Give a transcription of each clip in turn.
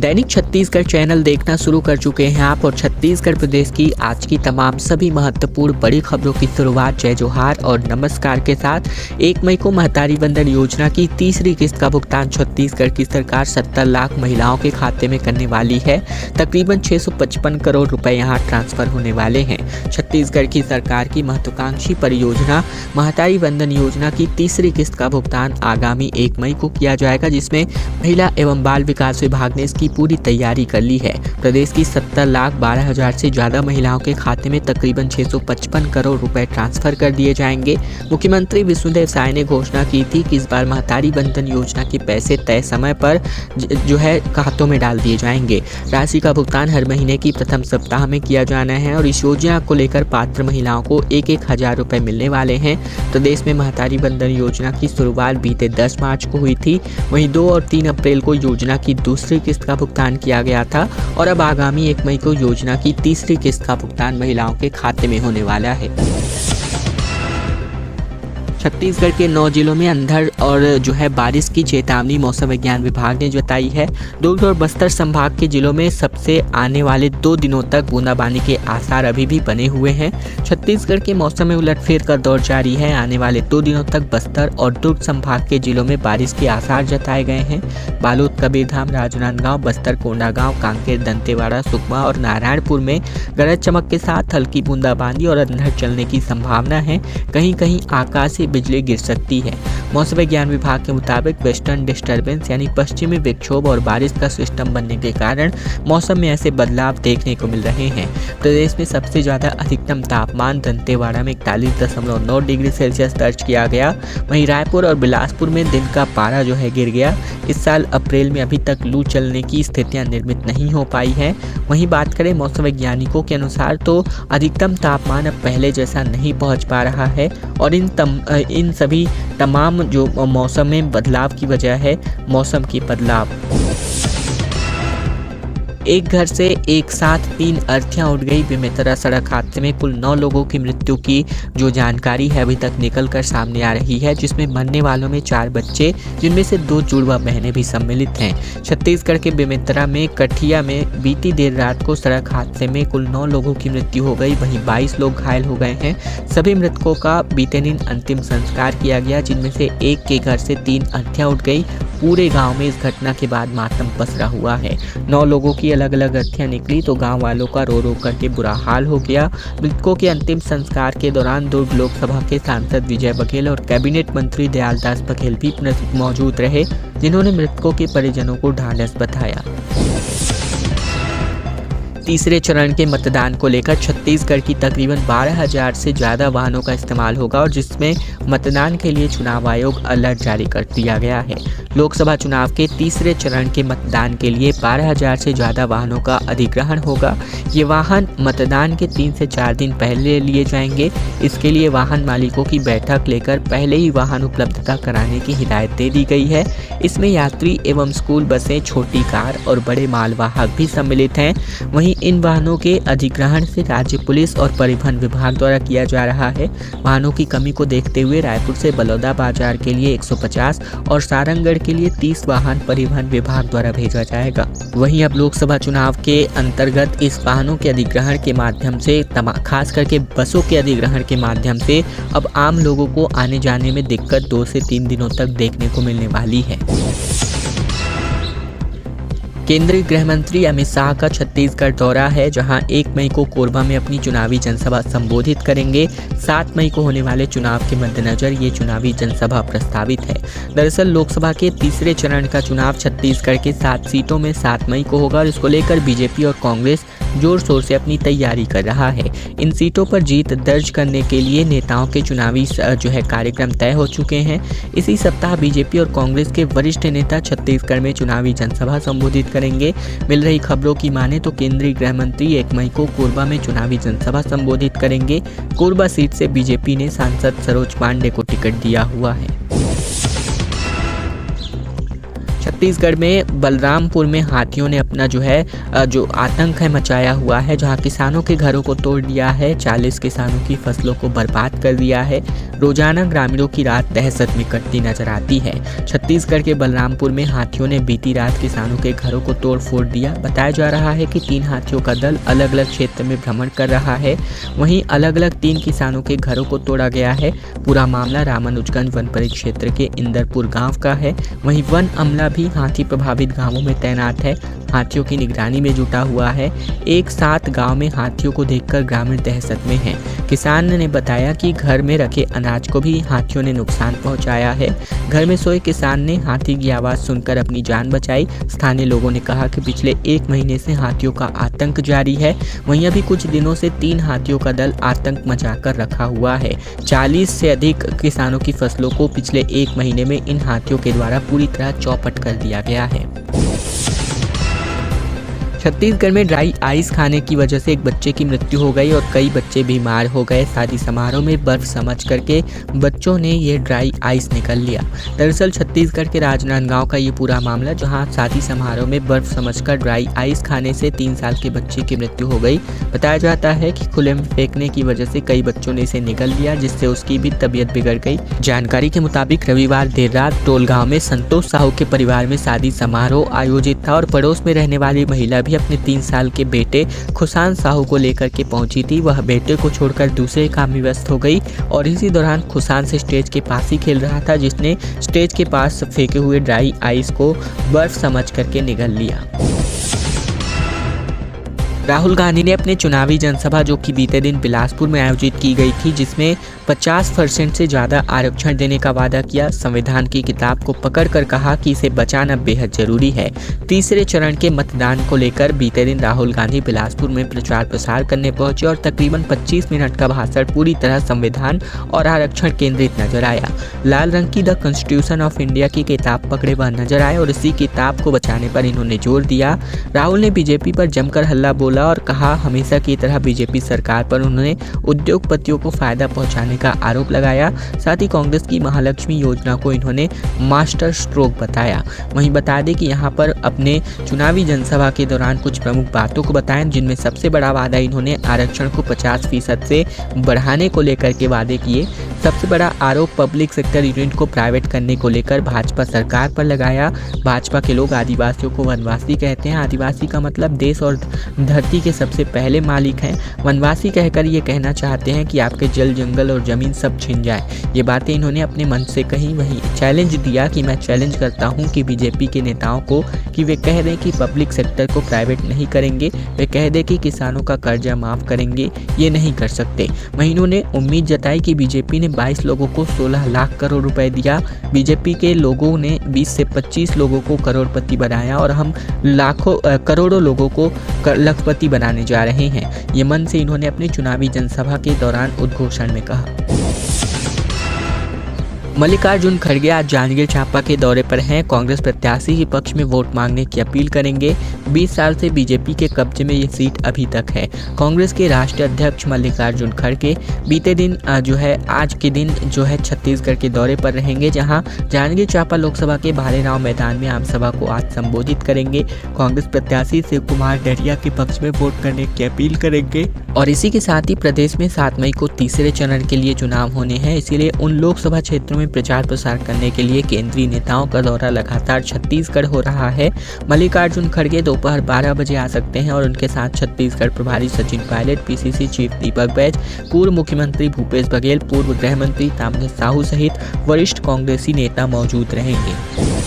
दैनिक Chhattisgarh channel देखना शुरू कर चुके हैं आप और छत्तीसगढ़ प्रदेश की आज की तमाम सभी महत्वपूर्ण बड़ी खबरों की शुरुआत जय जोहार और नमस्कार के साथ 1 मई को महतारी वंदन योजना की तीसरी किस्त का भुगतान छत्तीसगढ़ की सरकार 70 लाख महिलाओं के खाते में करने वाली है। तकरीबन 655 करोड़ रुपए यहां ट्रांसफर होने वाले हैं। छत्तीसगढ़ की सरकार की महत्वाकांक्षी परियोजना महतारी वंदन योजना की तीसरी किस्त का भुगतान आगामी 1 मई को किया जाएगा, जिसमें महिला एवं बाल विकास विभाग ने की पूरी तैयारी कर ली है। प्रदेश की 70,12,000 से ज्यादा महिलाओं के खाते में तकरीबन 655 करोड़ रुपए ट्रांसफर कर दिए जाएंगे। मुख्यमंत्री विष्णुदेव साय ने घोषणा की थी कि इस बार महतारी वंदन योजना के पैसे तय समय पर खातों में डाल दिए जाएंगे। राशि का भुगतान हर महीने की प्रथम सप्ताह में किया जाना है और इस योजना को लेकर पात्र महिलाओं को 1-1 हजार रुपए मिलने वाले हैं। प्रदेश में महतारी वंदन योजना की शुरुआत बीते 10 मार्च को हुई थी। वहीं 2 और 3 अप्रैल को योजना की दूसरी किस्त का भुगतान किया गया था और अब आगामी 1 मई को योजना की तीसरी किस्त का भुगतान महिलाओं के खाते में होने वाला है। छत्तीसगढ़ के 9 जिलों में अंधड़ और बारिश की चेतावनी मौसम विज्ञान विभाग ने जताई है। दुर्ग और बस्तर संभाग के जिलों में सबसे आने वाले 2 दिनों तक बूंदाबांदी के आसार अभी भी बने हुए हैं। छत्तीसगढ़ के मौसम में उलटफेर का दौर जारी है। आने वाले 2 दिनों तक बस्तर और दुर्ग संभाग के जिलों में बारिश के आसार जताए गए हैं। बालोद, कबीरधाम, राजनांदगांव, बस्तर, कोंडागांव, कांकेर, दंतेवाड़ा, सुकमा और नारायणपुर में गरज चमक के साथ हल्की बूंदाबांदी और अंधड़ चलने की संभावना है। कहीं कहीं आकाश से बिजली गिर सकती है। मौसम विज्ञान विभाग के मुताबिक वेस्टर्न डिस्टर्बेंस यानी पश्चिमी विक्षोभ और बारिश का सिस्टम बनने के कारण मौसम में ऐसे बदलाव देखने को मिल रहे हैं। प्रदेश में सबसे ज्यादा अधिकतम तापमान दंतेवाड़ा में 41.9 डिग्री सेल्सियस दर्ज किया गया। वहीं रायपुर और बिलासपुर में दिन का पारा गिर गया। इस साल अप्रैल में अभी तक लू चलने की स्थितियां निर्मित नहीं हो पाई है। वहीं बात करें मौसम वैज्ञानिकों के अनुसार तो अधिकतम तापमान अब पहले जैसा नहीं पहुंच पा रहा है और इन सभी तमाम मौसम में बदलाव की वजह है मौसम की बदलाव। एक घर से एक साथ 3 अर्थियां उड़ गई। बेमेतरा सड़क हादसे में कुल 9 लोगों की मृत्यु की जानकारी है अभी तक निकल कर सामने आ रही है, जिसमें मरने वालों में 4 बच्चे, जिनमें से 2 जुड़वा बहनें भी सम्मिलित हैं। छत्तीसगढ़ के बेमेतरा में कठिया में बीती देर रात को सड़क हादसे में कुल 9 लोगों की मृत्यु हो गई। वहीं 22 लोग घायल हो गए हैं। सभी मृतकों का बीते दिन अंतिम संस्कार किया गया, जिनमें से एक के घर से 3 अर्थियां उड़ गई। पूरे गांव में इस घटना के बाद मातम पसरा हुआ है। 9 लोगों की अलग अलग अर्थियां निकली तो गांव वालों का रो रो करके बुरा हाल हो गया। मृतकों के अंतिम संस्कार के दौरान दुर्ग लोकसभा के सांसद विजय बघेल और कैबिनेट मंत्री दयालदास बघेल भी मौजूद रहे, जिन्होंने मृतकों के परिजनों को ढांढस बधाया। तीसरे चरण के मतदान को लेकर छत्तीसगढ़ की तकरीबन 12,000 से ज़्यादा वाहनों का इस्तेमाल होगा और जिसमें मतदान के लिए चुनाव आयोग अलर्ट जारी कर दिया गया है। लोकसभा चुनाव के तीसरे चरण के मतदान के लिए 12,000 से ज़्यादा वाहनों का अधिग्रहण होगा। ये वाहन मतदान के 3 से 4 दिन पहले लिए जाएंगे। इसके लिए वाहन मालिकों की बैठक लेकर पहले ही वाहन उपलब्धता कराने की हिदायत दे दी गई है। इसमें यात्री एवं स्कूल बसें, छोटी कार और बड़े मालवाहक भी सम्मिलित हैं। वहीं इन वाहनों के अधिग्रहण से राज्य पुलिस और परिवहन विभाग द्वारा किया जा रहा है। वाहनों की कमी को देखते हुए रायपुर से बलौदा बाजार के लिए 150 और सारंगगढ़ के लिए 30 वाहन परिवहन विभाग द्वारा भेजा जाएगा। वहीं अब लोकसभा चुनाव के अंतर्गत इस वाहनों के अधिग्रहण के माध्यम से खास करके बसों के अधिग्रहण के माध्यम से अब आम लोगों को आने जाने में दिक्कत 2 से 3 दिनों तक देखने को मिलने वाली है। केंद्रीय गृह मंत्री अमित शाह का छत्तीसगढ़ दौरा है, जहां 1 मई को कोरबा में अपनी चुनावी जनसभा संबोधित करेंगे। 7 मई को होने वाले चुनाव के मद्देनजर ये चुनावी जनसभा प्रस्तावित है। दरअसल लोकसभा के तीसरे चरण का चुनाव छत्तीसगढ़ के 7 सीटों में 7 मई को होगा और इसको लेकर बीजेपी और कांग्रेस जोर शोर से अपनी तैयारी कर रहा है। इन सीटों पर जीत दर्ज करने के लिए नेताओं के चुनावी कार्यक्रम तय हो चुके हैं। इसी सप्ताह बीजेपी और कांग्रेस के वरिष्ठ नेता छत्तीसगढ़ में चुनावी जनसभा संबोधित करेंगे। मिल रही खबरों की माने तो केंद्रीय गृह मंत्री 1 मई को कोरबा में चुनावी जनसभा संबोधित करेंगे। कोरबा सीट से बीजेपी ने सांसद सरोज पांडे को टिकट दिया हुआ है। छत्तीसगढ़ में बलरामपुर में हाथियों ने अपना जो आतंक है मचाया हुआ है, जहां किसानों के घरों को तोड़ दिया है, 40 किसानों की फसलों को बर्बाद कर दिया है। रोजाना ग्रामीणों की रात दहशत में कटती नजर आती है। छत्तीसगढ़ के बलरामपुर में हाथियों ने बीती रात किसानों के घरों को तोड़ फोड़ दिया। बताया जा रहा है कि 3 हाथियों का दल अलग अलग क्षेत्र में भ्रमण कर रहा है। वहीं अलग अलग 3 किसानों के घरों को तोड़ा गया है। पूरा मामला रामानुजगंज वन परिक्षेत्र के इंदरपुर गांव का है। वहीं वन अमला भी हाथी प्रभावित गांवों में तैनात है, हाथियों की निगरानी में जुटा हुआ है। एक साथ गांव में हाथियों को देखकर ग्रामीण दहशत में हैं। किसान ने बताया कि घर में रखे अनाज को भी हाथियों ने नुकसान पहुंचाया है। घर में सोए किसान ने हाथी की आवाज़ सुनकर अपनी जान बचाई। स्थानीय लोगों ने कहा कि पिछले 1 महीने से हाथियों का आतंक जारी है। वहीं अभी कुछ दिनों से 3 हाथियों का दल आतंक मचाकर रखा हुआ है। 40 से अधिक किसानों की फसलों को पिछले 1 महीने में इन हाथियों के द्वारा पूरी तरह चौपट कर दिया गया है। छत्तीसगढ़ में ड्राई आइस खाने की वजह से एक बच्चे की मृत्यु हो गई और कई बच्चे बीमार हो गए। शादी समारोह में बर्फ समझ करके बच्चों ने ये ड्राई आइस निकल लिया। दरअसल छत्तीसगढ़ के राजनांदगांव का ये पूरा मामला, जहां शादी समारोह में बर्फ समझकर ड्राई आइस खाने से 3 साल के बच्चे की मृत्यु हो गई। बताया जाता है कि खुले में फेंकने की वजह से कई बच्चों ने इसे निगल लिया, जिससे उसकी भी तबीयत बिगड़ गई। जानकारी के मुताबिक रविवार देर रात टोल गाँव में संतोष साहू के परिवार में शादी समारोह आयोजित था और पड़ोस में रहने वाली महिला भी अपने 3 साल के बेटे खुशान साहू को लेकर के पहुंची थी। वह बेटे को छोड़कर दूसरे काम में व्यस्त हो गई और इसी दौरान खुशान से स्टेज के पास ही खेल रहा था, जिसने स्टेज के पास फेंके हुए ड्राई आइस को बर्फ समझ करके निगल लिया। राहुल गांधी ने अपने चुनावी जनसभा, जो कि बीते दिन बिलासपुर में आयोजित की गई थी, जिसमें 50% से ज़्यादा आरक्षण देने का वादा किया। संविधान की किताब को पकड़कर कहा कि इसे बचाना बेहद जरूरी है। तीसरे चरण के मतदान को लेकर बीते दिन राहुल गांधी बिलासपुर में प्रचार प्रसार करने पहुंचे और तकरीबन 25 मिनट का भाषण पूरी तरह संविधान और आरक्षण केंद्रित नजर आया। लाल रंग की द कॉन्स्टिट्यूशन ऑफ इंडिया की किताब पकड़े वह नजर आए और इसी किताब को बचाने पर इन्होंने जोर दिया। राहुल ने बीजेपी पर जमकर हल्ला बोला और कहा, हमेशा की तरह बीजेपी सरकार पर उन्होंने उद्योगपतियों को फायदा पहुंचाने का आरोप लगाया। साथ ही कांग्रेस की महालक्ष्मी योजना को इन्होंने मास्टर स्ट्रोक बताया। वहीं बता दें कि यहां पर अपने चुनावी जनसभा के दौरान कुछ प्रमुख बातों को बताएं, जिनमें सबसे बड़ा वादा इन्होंने आरक्षण को 50% से बढ़ाने को लेकर के वादे किए। सबसे बड़ा आरोप पब्लिक सेक्टर यूनिट को प्राइवेट करने को लेकर भाजपा सरकार पर लगाया। भाजपा के लोग आदिवासियों को वनवासी कहते हैं। आदिवासी का मतलब देश और धरती के सबसे पहले मालिक हैं। वनवासी कहकर ये कहना चाहते हैं कि आपके जल, जंगल और जमीन सब छिन जाए। ये बातें इन्होंने अपने मन से कही। वहीं चैलेंज दिया कि मैं चैलेंज करता हूं कि बीजेपी के नेताओं को कि वे कह दें कि पब्लिक सेक्टर को प्राइवेट नहीं करेंगे, वे कह दें कि किसानों का कर्जा माफ करेंगे, ये नहीं कर सकते। वहीं इन्होंने उम्मीद जताई कि बीजेपी ने 22 लोगों को 16 लाख करोड़ रुपए दिया। बीजेपी के लोगों ने 20 से 25 लोगों को करोड़पति बनाया और हम करोड़ों लोगों को लखपति बनाने जा रहे हैं। ये मन से इन्होंने अपनी चुनावी जनसभा के दौरान उद्घोषण में कहा। मल्लिकार्जुन खड़गे आज जांजगीर चांपा के दौरे पर हैं। कांग्रेस प्रत्याशी के पक्ष में वोट मांगने की अपील करेंगे। 20 साल से बीजेपी के कब्जे में ये सीट अभी तक है। कांग्रेस के राष्ट्रीय अध्यक्ष मल्लिकार्जुन खड़गे बीते दिन आज के दिन छत्तीसगढ़ के दौरे पर रहेंगे, जहां जांजगीर चांपा लोकसभा के भालेराव मैदान में आम सभा को आज संबोधित करेंगे। कांग्रेस प्रत्याशी शिव कुमार डहरिया के पक्ष में वोट करने की अपील करेंगे। और इसी के साथ ही प्रदेश में 7 मई को तीसरे चरण के लिए चुनाव होने हैं, इसीलिए उन लोकसभा क्षेत्रों में प्रचार प्रसार करने के लिए केंद्रीय नेताओं का दौरा लगातार छत्तीसगढ़ हो रहा है। मल्लिकार्जुन खड़गे दोपहर 12 बजे आ सकते हैं और उनके साथ छत्तीसगढ़ प्रभारी सचिन पायलट, पीसीसी चीफ दीपक बैज, पूर्व मुख्यमंत्री भूपेश बघेल, पूर्व गृह मंत्री ताम्रध्वज साहू सहित वरिष्ठ कांग्रेसी नेता मौजूद रहेंगे।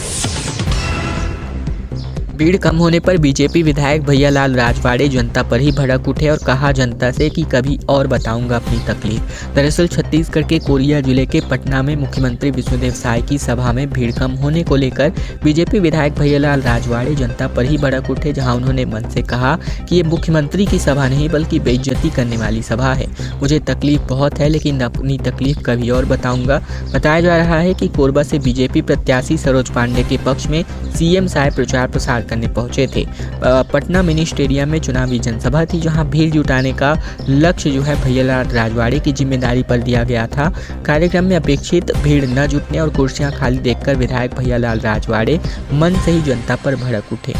भीड़ कम होने पर बीजेपी विधायक भैयालाल राजवाड़े जनता पर ही भड़क उठे और कहा जनता से कि कभी और बताऊंगा अपनी तकलीफ। दरअसल छत्तीसगढ़ के कोरिया जिले के पटना में मुख्यमंत्री विष्णुदेव साय की सभा में भीड़ कम होने को लेकर बीजेपी विधायक भैयालाल राजवाड़े जनता पर ही भड़क उठे, जहां उन्होंने मन से कहा कि ये मुख्यमंत्री की सभा नहीं बल्कि बेइज्जती करने वाली सभा है। मुझे तकलीफ बहुत है, लेकिन अपनी तकलीफ कभी और बताऊंगा। बताया जा रहा है कि कोरबा से बीजेपी प्रत्याशी सरोज पांडे के पक्ष में सीएम साय प्रचार प्रसार करने पहुंचे थे। पटना मिनी स्टेडियम में चुनावी जनसभा थी, जहां भीड़ जुटाने का लक्ष्य जो है भैयालाल राजवाड़े की जिम्मेदारी पर दिया गया था। कार्यक्रम में अपेक्षित भीड़ न जुटने और कुर्सियां खाली देखकर विधायक भैयालाल राजवाड़े मन से ही जनता पर भड़क उठे।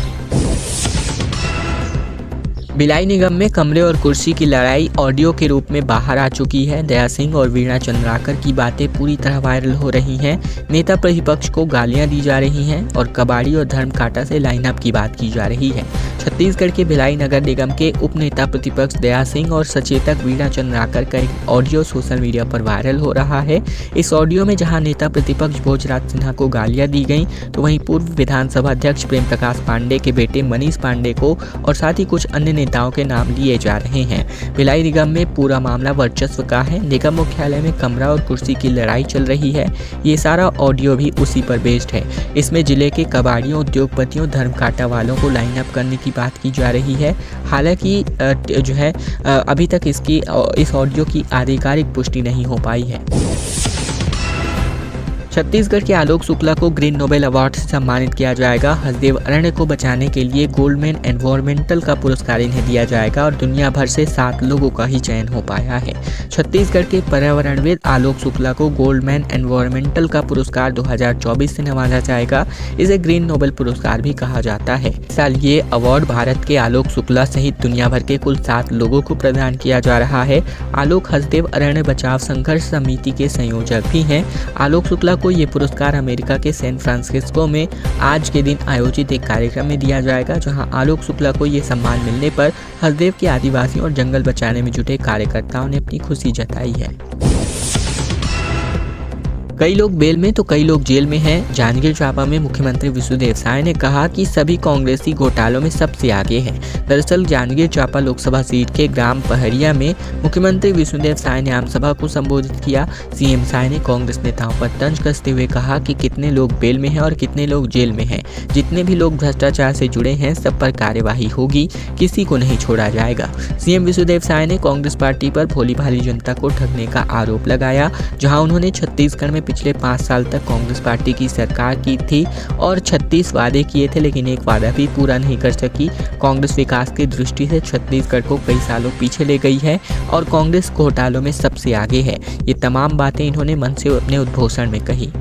भिलाई निगम में कमरे और कुर्सी की लड़ाई ऑडियो के रूप में बाहर आ चुकी है। दया सिंह और वीणा चंद्राकर की बातें पूरी तरह वायरल हो रही हैं। नेता प्रतिपक्ष को गालियां दी जा रही हैं और कबाड़ी और धर्म काटा से लाइनअप की बात की जा रही है। छत्तीसगढ़ के भिलाई नगर निगम के उप नेता प्रतिपक्ष दया सिंह और सचेतक वीणा चंद्राकर का एक ऑडियो सोशल मीडिया पर वायरल हो रहा है। इस ऑडियो में जहां नेता प्रतिपक्ष भोजराज सिन्हा को गालियां दी गई, तो वहीं पूर्व विधानसभा अध्यक्ष प्रेम प्रकाश पांडे के बेटे मनीष पांडे को और साथ ही कुछ अन्य नेताओं के नाम लिए जा रहे हैं। भिलाई निगम में पूरा मामला वर्चस्व का है। निगम मुख्यालय में कमरा और कुर्सी की लड़ाई चल रही है। ये सारा ऑडियो भी उसी पर बेस्ड है। इसमें जिले के कबाड़ियों, उद्योगपतियों, धर्म काटा वालों को लाइन अप करने की बात की जा रही है। हालांकि जो है अभी तक इस ऑडियो की आधिकारिक पुष्टि नहीं हो पाई है। छत्तीसगढ़ के आलोक शुक्ला को ग्रीन नोबेल अवार्ड से सम्मानित किया जाएगा। हसदेव अरण्य को बचाने के लिए गोल्डमैन एनवायरमेंटल का पुरस्कार इन्हें दिया जाएगा और दुनिया भर से 7 लोगों का ही चयन हो पाया है। छत्तीसगढ़ के पर्यावरणविद आलोक शुक्ला को गोल्डमैन एनवायरमेंटल का पुरस्कार 2024 से नवाजा जाएगा। इसे ग्रीन नोबेल पुरस्कार भी कहा जाता है। इस साल ये अवार्ड भारत के आलोक शुक्ला सहित दुनिया भर के कुल 7 लोगों को प्रदान किया जा रहा है। आलोक हसदेव अरण्य बचाव संघर्ष समिति के संयोजक भी हैं। आलोक शुक्ला को ये पुरस्कार अमेरिका के सैन फ्रांसिस्को में आज के दिन आयोजित एक कार्यक्रम में दिया जाएगा, जहां आलोक शुक्ला को ये सम्मान मिलने पर हसदेव के आदिवासियों और जंगल बचाने में जुटे कार्यकर्ताओं ने अपनी खुशी जताई है। कई लोग बेल में तो कई लोग जेल में हैं। जांजगीर चांपा में मुख्यमंत्री विष्णुदेव साय ने कहा कि सभी कांग्रेसी घोटालों में सबसे आगे है। दरअसल जांजगीर चांपा लोकसभा सीट के ग्राम पहरिया में मुख्यमंत्री विष्णुदेव साय ने आम सभा को संबोधित किया। सीएम साय ने कांग्रेस नेताओं पर तंज कसते हुए कहा कि कितने लोग बेल में हैं और कितने लोग जेल में हैं। जितने भी लोग भ्रष्टाचार से जुड़े हैं सब पर कार्यवाही होगी, किसी को नहीं छोड़ा जाएगा। सीएम विष्णुदेव साय ने कांग्रेस पार्टी पर भोली भाली जनता को ठगने का आरोप लगाया, जहाँ उन्होंने छत्तीसगढ़ में पिछले 5 साल तक कांग्रेस पार्टी की सरकार की थी और 36 वादे किए थे, लेकिन एक वादा भी पूरा नहीं कर सकी। कांग्रेस विकास की दृष्टि से छत्तीसगढ़ को कई सालों पीछे ले गई है और कांग्रेस घोटालों में सबसे आगे है। ये तमाम बातें इन्होंने मन से अपने उद्घोषण में कही।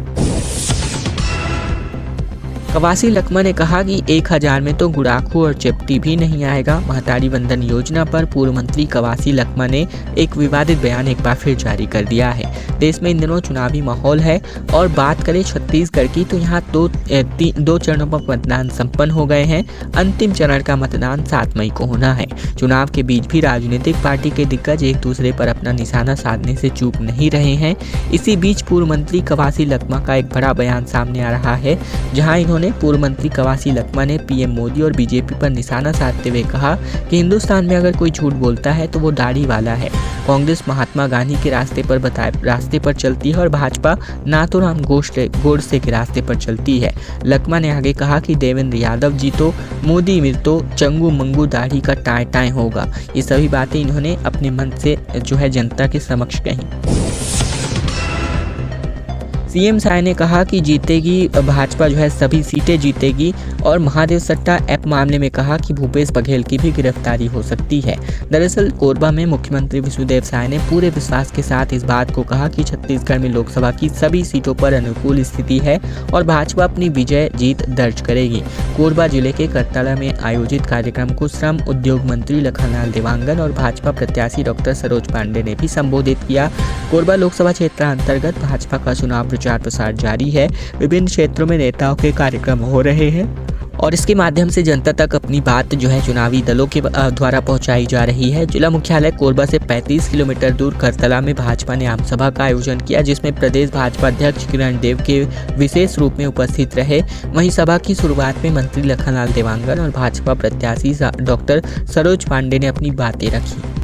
कवासी लखमा ने कहा कि 1000 में तो गुड़ाखू और चेपटी भी नहीं आएगा। महतारी वंदन योजना पर पूर्व मंत्री कवासी लखमा ने एक विवादित बयान एक बार फिर जारी कर दिया है। देश में इन दिनों चुनावी माहौल है और बात करें छत्तीसगढ़ की तो यहाँ दो चरणों पर मतदान संपन्न हो गए हैं। अंतिम चरण का मतदान 7 मई को होना है। चुनाव के बीच भी राजनीतिक पार्टी के दिग्गज एक दूसरे पर अपना निशाना साधने से चूक नहीं रहे हैं। इसी बीच पूर्व मंत्री कवासी लखमा का एक बड़ा बयान सामने आ रहा है, जहाँ इन्होंने पूर्व मंत्री कवासी लखमा ने पीएम मोदी और बीजेपी पर निशाना साधते हुए कहा कि हिंदुस्तान में अगर कोई झूठ बोलता है तो वो दाढ़ी वाला है। कांग्रेस महात्मा गांधी के रास्ते पर चलती है और भाजपा नाथूराम गोडसे के रास्ते पर चलती है। लखमा ने आगे कहा कि देवेंद्र यादव जी तो मोदी मिल तो चंगू मंगू दाढ़ी का टाए टाए होगा। ये सभी बातें इन्होंने अपने मन से जो है जनता के समक्ष कही। सीएम साय ने कहा कि जीतेगी भाजपा जो है सभी सीटें जीतेगी और महादेव सट्टा ऐप मामले में कहा कि भूपेश बघेल की भी गिरफ्तारी हो सकती है। दरअसल कोरबा में मुख्यमंत्री विष्णुदेव साय ने पूरे विश्वास के साथ इस बात को कहा कि छत्तीसगढ़ में लोकसभा की सभी सीटों पर अनुकूल स्थिति है और भाजपा अपनी विजय जीत दर्ज करेगी। कोरबा जिले के करतला में आयोजित कार्यक्रम को श्रम उद्योग मंत्री लखनलाल देवांगन और भाजपा प्रत्याशी डॉक्टर सरोज पांडे ने भी संबोधित किया। कोरबा लोकसभा क्षेत्र अंतर्गत भाजपा का चुनाव प्रचार प्रसार जारी है। विभिन्न क्षेत्रों में नेताओं के कार्यक्रम हो रहे हैं और इसके माध्यम से जनता तक अपनी बात जो है चुनावी दलों के द्वारा पहुंचाई जा रही है। जिला मुख्यालय कोरबा से 35 किलोमीटर दूर करतला में भाजपा ने आम सभा का आयोजन किया, जिसमें प्रदेश भाजपा अध्यक्ष किरण देव के विशेष रूप में उपस्थित रहे। वहीं सभा की शुरुआत में मंत्री लखनलाल देवांगन और भाजपा प्रत्याशी डॉक्टर सरोज पांडे ने अपनी बातें रखी।